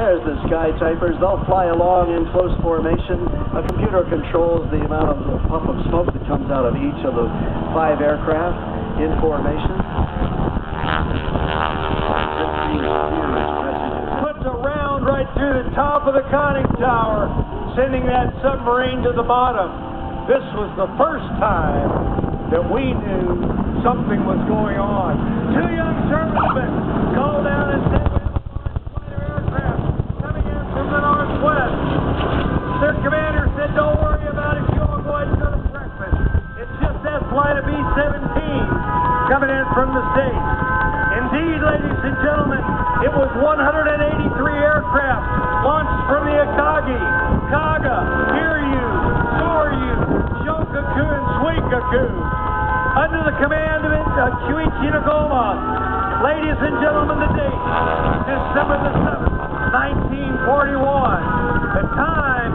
There's the sky typers. They'll fly along in close formation. A computer controls the amount of the puff of smoke that comes out of each of the 5 aircraft in formation. Puts a round right through the top of the conning tower, sending that submarine to the bottom. This was the first time that we knew something was going on. 2 young servicemen called down and said, northwest. Their commander said, don't worry about it, you all go ahead and go to breakfast. It's just that flight of B-17 coming in from the States. Indeed, ladies and gentlemen, it was 183 aircraft launched from the Akagi, Kaga, Hiryu, Soryu, Shokaku, and Suikaku under the command of Chuichi Nagoma. Ladies and gentlemen, the date, December the 7th. 1941. The time,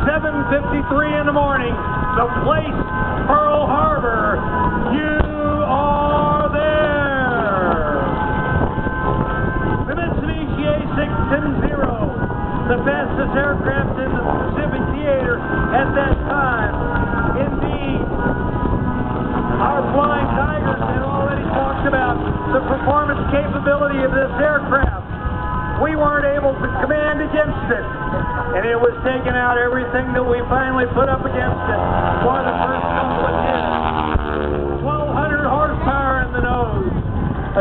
7:53 in the morning. The place, Pearl Harbor. You are there. The Mitsubishi A610, the fastest aircraft in the Pacific theater at that time. Indeed, our Flying Tigers had already talked about the performance capability of this aircraft. We weren't able to command against it, and it was taking out everything that we finally put up against it for the first couple of years. 1,200 horsepower in the nose,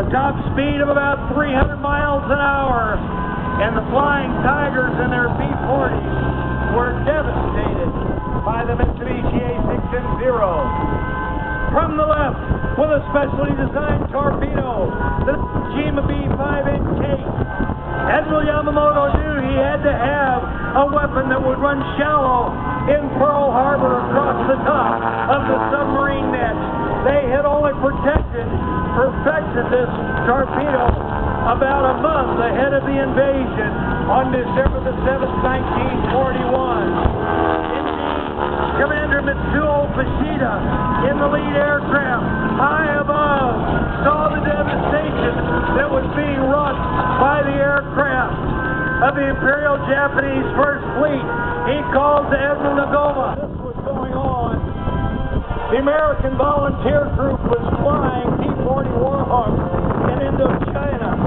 a top speed of about 300 miles an hour, and the Flying Tigers and their B-40s were devastated by the Mitsubishi A610. From the left, with a specially designed torpedo, the Jima B5-inch case. Admiral Yamamoto knew he had to have a weapon that would run shallow in Pearl Harbor across the top of the submarine net. They had only perfected this torpedo about a month ahead of the invasion on December the 7th, 1941. Commander Mitsuo Fushida in the lead aircraft, high above, saw the devastation that was being wrought by the aircraft of the Imperial Japanese First Fleet. He called to Admiral Nagoma. This was going on. The American volunteer group was flying P-40 Warhawks in Indochina.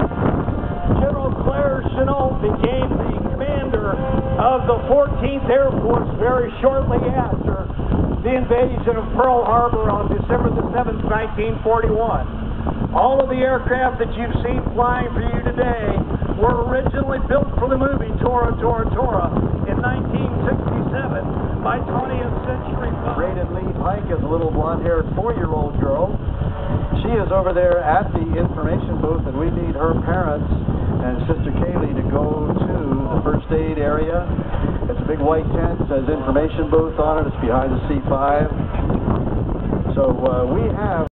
General Claire Chennault became the commander of the 14th Air Force very shortly after the invasion of Pearl Harbor on December the 7th, 1941. All of the aircraft that you've seen flying for you today were originally built for the movie Tora Tora Tora in 1967 by 20th Century Fox. Rated lead Pike is a little blonde-haired 4-year-old girl. She is over there at the information booth, and we need her parents and Sister Kaylee to go to the first aid area. It's a big white tent, says information booth on it. It's behind the C5. So we have